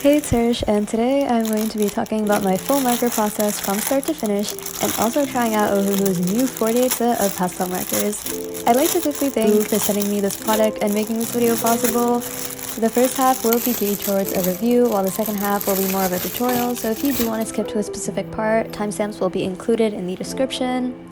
Hey, it's Hersh, and today I'm going to be talking about my full marker process from start to finish, and also trying out Ohuhu's new 48 set of pastel markers. I'd like to quickly thank for sending me this product and making this video possible. The first half will be geared towards a review, while the second half will be more of a tutorial, so if you do want to skip to a specific part, timestamps will be included in the description.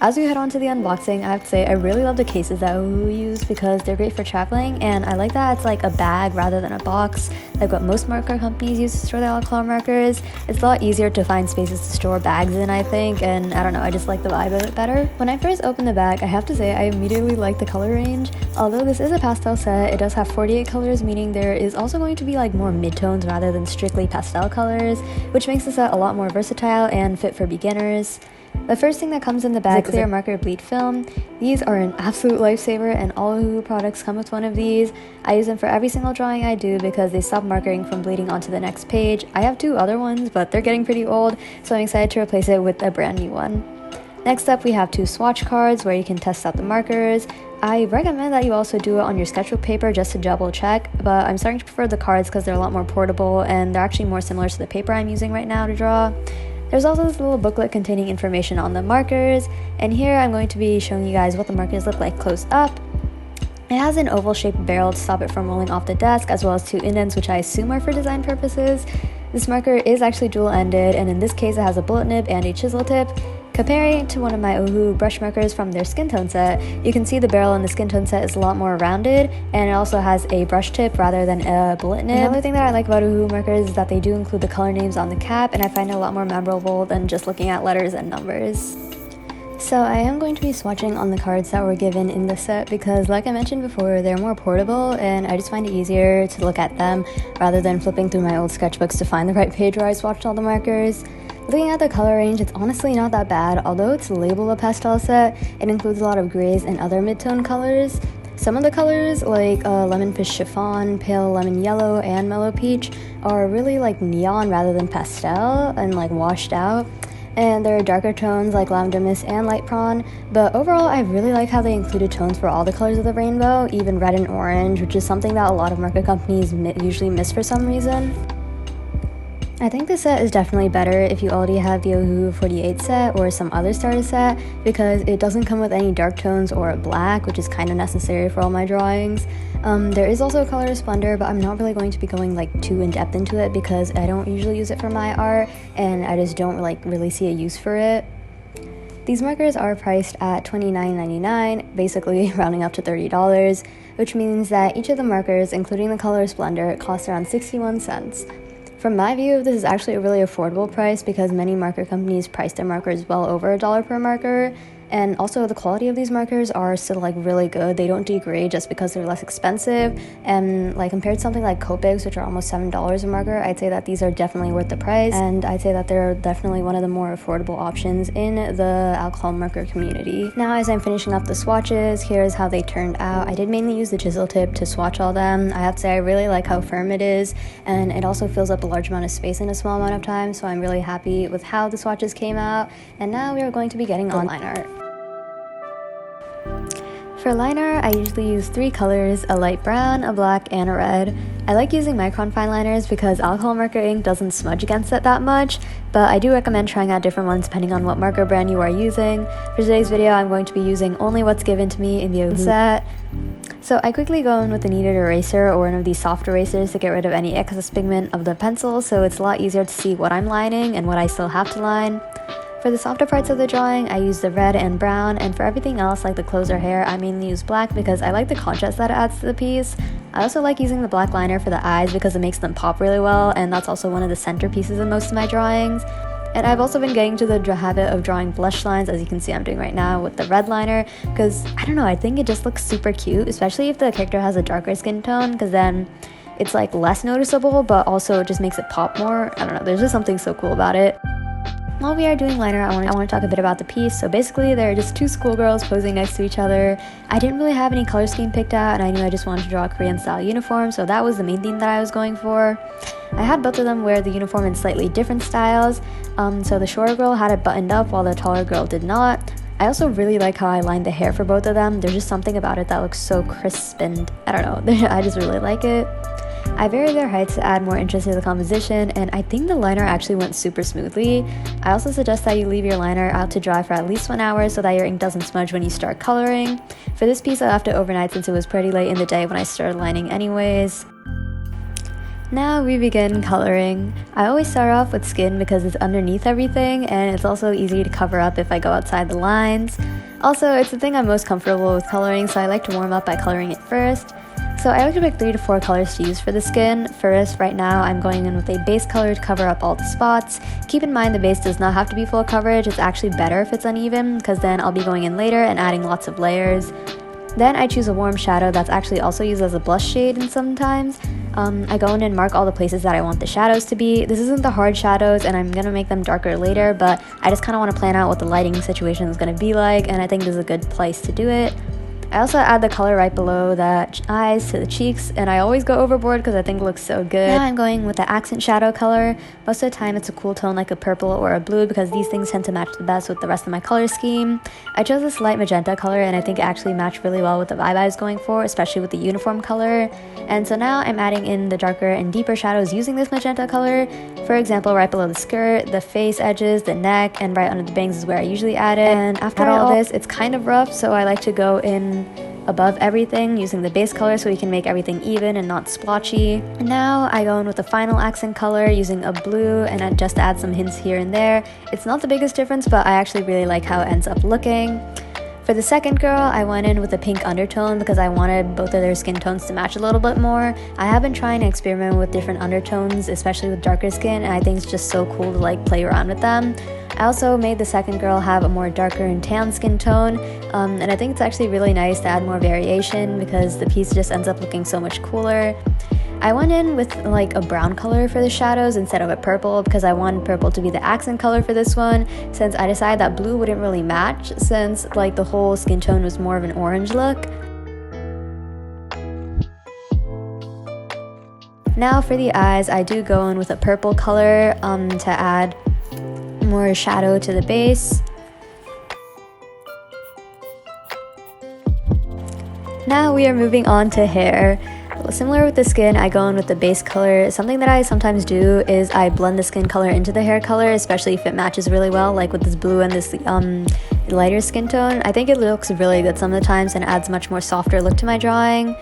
As we head on to the unboxing, I have to say I really love the cases that Ohuhu use because they're great for traveling, and I like that it's like a bag rather than a box, like what most marker companies use to store their alcohol markers. It's a lot easier to find spaces to store bags in, I think, and I don't know, I just like the vibe of it better. When I first opened the bag, I have to say I immediately liked the color range. Although this is a pastel set, it does have 48 colors, meaning there is also going to be like more midtones rather than strictly pastel colors, which makes the set a lot more versatile and fit for beginners. The first thing that comes in the bag is clear marker bleed film. These are an absolute lifesaver, and all Ohuhu products come with one of these. I use them for every single drawing I do because they stop markering from bleeding onto the next page. I have two other ones, but they're getting pretty old, so I'm excited to replace it with a brand new one. Next up, we have two swatch cards where you can test out the markers. I recommend that you also do it on your sketchbook paper just to double check, but I'm starting to prefer the cards because they're a lot more portable and they're actually more similar to the paper I'm using right now to draw. There's also this little booklet containing information on the markers, and here I'm going to be showing you guys what the markers look like close up. It has an oval-shaped barrel to stop it from rolling off the desk, as well as two indents, which I assume are for design purposes. This marker is actually dual-ended, and in this case it has a bullet nib and a chisel tip. Comparing it to one of my Ohuhu brush markers from their skin tone set, you can see the barrel in the skin tone set is a lot more rounded, and it also has a brush tip rather than a bullet nib. Another thing that I like about Ohuhu markers is that they do include the color names on the cap, and I find it a lot more memorable than just looking at letters and numbers. So I am going to be swatching on the cards that were given in the set because, like I mentioned before, they're more portable, and I just find it easier to look at them rather than flipping through my old sketchbooks to find the right page where I swatched all the markers. Looking at the color range, it's honestly not that bad. Although it's labeled a pastel set, it includes a lot of grays and other mid-tone colors. Some of the colors, like lemon fish chiffon, pale lemon yellow, and mellow peach, are really like neon rather than pastel and like washed out. And there are darker tones like lavender mist and light prawn, but overall I really like how they included tones for all the colors of the rainbow, even red and orange, which is something that a lot of marker companies usually miss for some reason. I think this set is definitely better if you already have the Ohuhu 48 set or some other starter set because it doesn't come with any dark tones or black, which is kind of necessary for all my drawings. There is also a color splendor, but I'm not really going to be going like too in depth into it because I don't usually use it for my art and I just don't like really see a use for it. These markers are priced at $29.99, basically rounding up to $30, which means that each of the markers, including the color splendor, costs around 61 cents. From my view, this is actually a really affordable price because many marker companies price their markers well over $1 per marker, and also the quality of these markers are still like really good. They don't degrade just because they're less expensive, and like compared to something like COPICs, which are almost $7 a marker, I'd say that these are definitely worth the price, and I'd say that they're definitely one of the more affordable options in the alcohol marker community. Now, as I'm finishing up the swatches, here's how they turned out. I did mainly use the chisel tip to swatch all them. I have to say I really like how firm it is, and it also fills up a large amount of space in a small amount of time, so I'm really happy with how the swatches came out. And now we are going to be getting on line art. For line art, I usually use three colors: a light brown, a black, and a red. I like using micron fine liners because alcohol marker ink doesn't smudge against it that much, but I do recommend trying out different ones depending on what marker brand you are using. For today's video, I'm going to be using only what's given to me in the Ohuhu set. So I quickly go in with a kneaded eraser or one of these soft erasers to get rid of any excess pigment of the pencil, so it's a lot easier to see what I'm lining and what I still have to line. For the softer parts of the drawing, I use the red and brown, and for everything else like the clothes or hair, I mainly use black because I like the contrast that it adds to the piece. I also like using the black liner for the eyes because it makes them pop really well, and that's also one of the centerpieces in most of my drawings. And I've also been getting to the habit of drawing blush lines, as you can see I'm doing right now with the red liner, because I don't know, I think it just looks super cute, especially if the character has a darker skin tone, because then it's like less noticeable, but also it just makes it pop more. I don't know, there's just something so cool about it. While we are doing liner, I want to talk a bit about the piece. So basically, there are just two schoolgirls posing next to each other. I didn't really have any color scheme picked out, and I knew I just wanted to draw a Korean style uniform, so that was the main theme that I was going for. I had both of them wear the uniform in slightly different styles. So the shorter girl had it buttoned up while the taller girl did not. I also really like how I lined the hair for both of them. There's just something about it that looks so crisp, and I don't know, I just really like it. I varied their heights to add more interest to the composition, and I think the liner actually went super smoothly. I also suggest that you leave your liner out to dry for at least 1 hour so that your ink doesn't smudge when you start coloring. For this piece, I left it overnight since it was pretty late in the day when I started lining anyways. Now we begin coloring. I always start off with skin because it's underneath everything and it's also easy to cover up if I go outside the lines. Also, it's the thing I'm most comfortable with coloring, so I like to warm up by coloring it first. So I like to pick 3 to 4 colors to use for the skin. First, right now I'm going in with a base color to cover up all the spots. Keep in mind the base does not have to be full coverage, it's actually better if it's uneven because then I'll be going in later and adding lots of layers. Then I choose a warm shadow that's actually also used as a blush shade and sometimes. I go in and mark all the places that I want the shadows to be. This isn't the hard shadows and I'm gonna make them darker later, but I just kind of want to plan out what the lighting situation is gonna be like, and I think this is a good place to do it. I also add the color right below the eyes to the cheeks, and I always go overboard because I think it looks so good. Now I'm going with the accent shadow color. Most of the time it's a cool tone like a purple or a blue because these things tend to match the best with the rest of my color scheme. I chose this light magenta color and I think it actually matched really well with the vibe I was going for, especially with the uniform color. And so now I'm adding in the darker and deeper shadows using this magenta color. For example, right below the skirt, the face edges, the neck, and right under the bangs is where I usually add it. And after all this, it's kind of rough, so I like to go in above everything using the base color so we can make everything even and not splotchy. Now I go in with the final accent color using a blue, and I just add some hints here and there. It's not the biggest difference, but I actually really like how it ends up looking. For the second girl, I went in with a pink undertone because I wanted both of their skin tones to match a little bit more. I have been trying to experiment with different undertones, especially with darker skin, and I think it's just so cool to like play around with them. I also made the second girl have a more darker and tan skin tone, and I think it's actually really nice to add more variation because the piece just ends up looking so much cooler. I went in with like a brown color for the shadows instead of a purple because I wanted purple to be the accent color for this one, since I decided that blue wouldn't really match since like the whole skin tone was more of an orange look. Now for the eyes, I do go in with a purple color to add more shadow to the base. Now we are moving on to hair. Similar with the skin, I go in with the base color. Something that I sometimes do is I blend the skin color into the hair color, especially if it matches really well, like with this blue and this lighter skin tone. I think it looks really good some of the times and adds much more softer look to my drawing.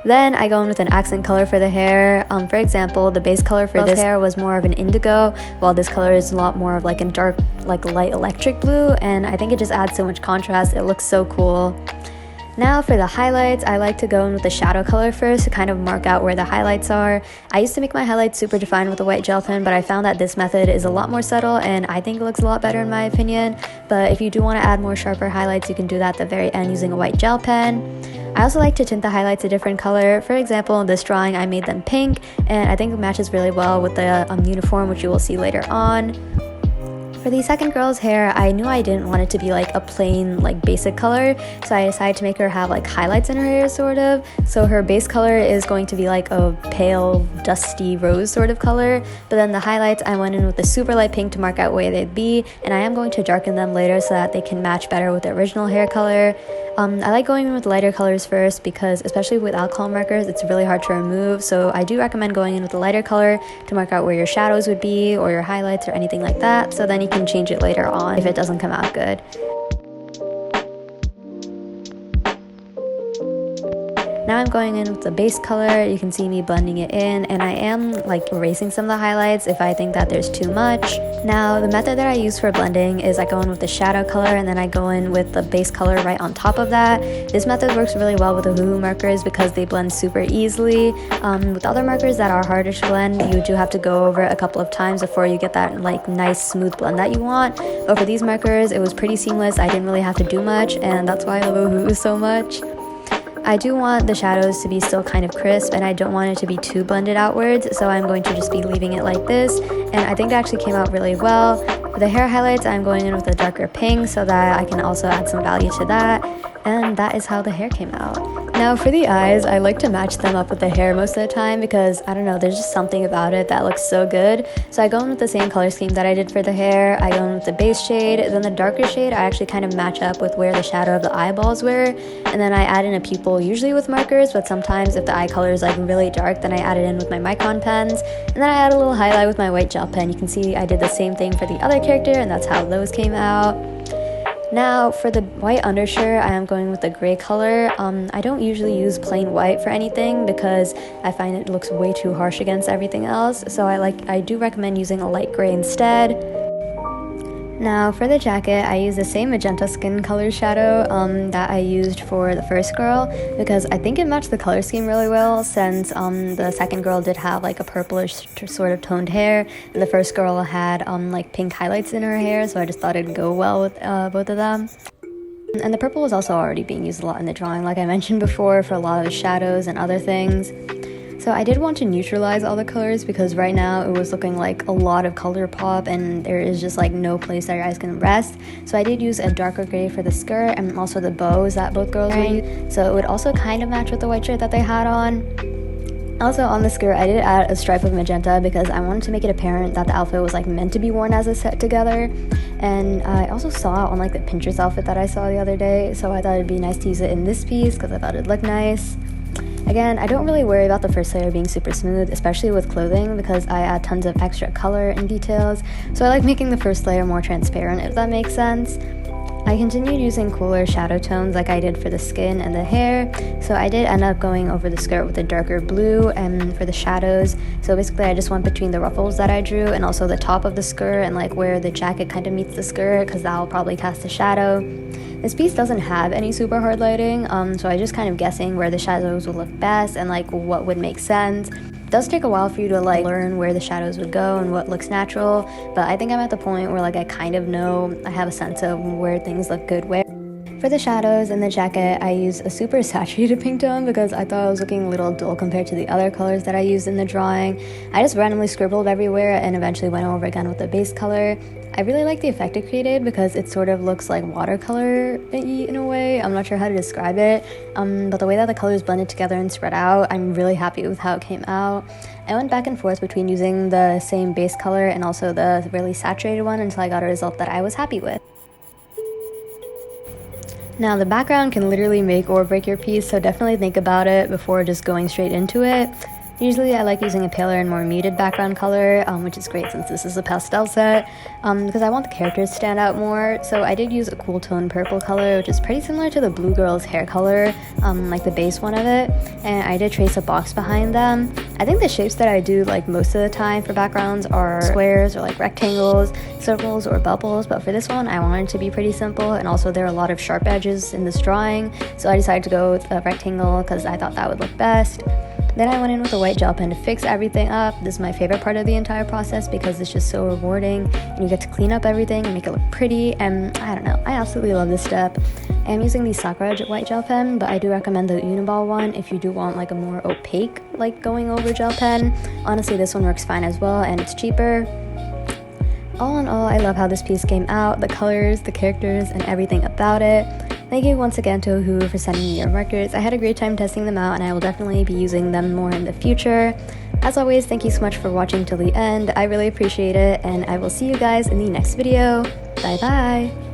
Then I go in with an accent color for the hair. For example, the base color for this hair was more of an indigo, while this color is a lot more of like a dark, like light electric blue, and I think it just adds so much contrast. It looks so cool. Now for the highlights, I like to go in with the shadow color first to kind of mark out where the highlights are. I used to make my highlights super defined with a white gel pen, but I found that this method is a lot more subtle and I think it looks a lot better in my opinion. But if you do want to add more sharper highlights, you can do that at the very end using a white gel pen. I also like to tint the highlights a different color. For example, in this drawing, I made them pink, and I think it matches really well with the uniform, which you will see later on. For the second girl's hair, I knew I didn't want it to be like a plain, like basic color, so I decided to make her have like highlights in her hair, sort of. So her base color is going to be like a pale, dusty rose sort of color, but then the highlights, I went in with a super light pink to mark out where they'd be, and I am going to darken them later so that they can match better with the original hair color. I like going in with lighter colors first because, especially with alcohol markers, it's really hard to remove, so I do recommend going in with a lighter color to mark out where your shadows would be or your highlights or anything like that, so then you can change it later on if it doesn't come out good. Now I'm going in with the base color. You can see me blending it in, and I am like erasing some of the highlights if I think that there's too much. Now the method that I use for blending is I go in with the shadow color and then I go in with the base color right on top of that. This method works really well with the ohuhu markers because they blend super easily. With other markers that are harder to blend, you do have to go over a couple of times before you get that like nice smooth blend that you want. But for these markers, it was pretty seamless. I didn't really have to do much, and that's why I love ohuhu so much. I do want the shadows to be still kind of crisp, and I don't want it to be too blended outwards, so I'm going to just be leaving it like this, and I think it actually came out really well. For the hair highlights, I'm going in with a darker pink so that I can also add some value to that, and that is how the hair came out. Now for the eyes, I like to match them up with the hair most of the time because, I don't know, there's just something about it that looks so good. So I go in with the same color scheme that I did for the hair. I go in with the base shade, then the darker shade I actually kind of match up with where the shadow of the eyeballs were, and then I add in a pupil, usually with markers, but sometimes if the eye color is like really dark, then I add it in with my micron pens, and then I add a little highlight with my white gel pen. You can see I did the same thing for the other character, and that's how those came out. Now for the white undershirt, I am going with the gray color. I don't usually use plain white for anything because I find it looks way too harsh against everything else, so I do recommend using a light gray instead. Now for the jacket, I use the same magenta skin color shadow that I used for the first girl because I think it matched the color scheme really well, since the second girl did have like a purplish sort of toned hair and the first girl had like pink highlights in her hair, so I just thought it'd go well with both of them. And the purple was also already being used a lot in the drawing, like I mentioned before, for a lot of the shadows and other things. So I did want to neutralize all the colors because right now it was looking like a lot of color pop and there is just like no place that your eyes can rest. So I did use a darker gray for the skirt and also the bows that both girls were wearing, so it would also kind of match with the white shirt that they had on. Also on the skirt, I did add a stripe of magenta because I wanted to make it apparent that the outfit was like meant to be worn as a set together. And I also saw it on like the Pinterest outfit that I saw the other day, so I thought it'd be nice to use it in this piece because I thought it'd look nice. Again, I don't really worry about the first layer being super smooth, especially with clothing, because I add tons of extra color and details, so I like making the first layer more transparent, if that makes sense. I continued using cooler shadow tones like I did for the skin and the hair, so I did end up going over the skirt with a darker blue and for the shadows. So basically I just went between the ruffles that I drew and also the top of the skirt and like where the jacket kind of meets the skirt, because that'll probably cast a shadow. This piece doesn't have any super hard lighting, so I just kind of guessing where the shadows would look best and like what would make sense. It does take a while for you to like learn where the shadows would go and what looks natural, but I think I'm at the point where like I kind of know, I have a sense of where things look good where. For the shadows and the jacket, I used a super saturated pink tone because I thought I was looking a little dull compared to the other colors that I used in the drawing. I just randomly scribbled everywhere and eventually went over again with the base color. I really like the effect it created because it sort of looks like watercolor-y in a way. I'm not sure how to describe it, but the way that the colors blended together and spread out, I'm really happy with how it came out. I went back and forth between using the same base color and also the really saturated one until I got a result that I was happy with. Now the background can literally make or break your piece, so definitely think about it before just going straight into it. Usually I like using a paler and more muted background color, which is great since this is a pastel set, because I want the characters to stand out more. So I did use a cool tone purple color, which is pretty similar to the blue girl's hair color, like the base one of it, and I did trace a box behind them. I think the shapes that I do like most of the time for backgrounds are squares or like rectangles, circles, or bubbles, but for this one I wanted it to be pretty simple, and also there are a lot of sharp edges in this drawing, so I decided to go with a rectangle because I thought that would look best. Then I went in with a white gel pen to fix everything up. This is my favorite part of the entire process because it's just so rewarding and you get to clean up everything and make it look pretty, and I don't know, I absolutely love this step. I'm using the Sakura white gel pen, but I do recommend the Uniball one if you do want like a more opaque like going over gel pen. Honestly, this one works fine as well and it's cheaper. All in all, I love how this piece came out, the colors, the characters, and everything about it. Thank you once again to ohuhu for sending me your markers. I had a great time testing them out and I will definitely be using them more in the future. As always, thank you so much for watching till the end. I really appreciate it, and I will see you guys in the next video. Bye bye!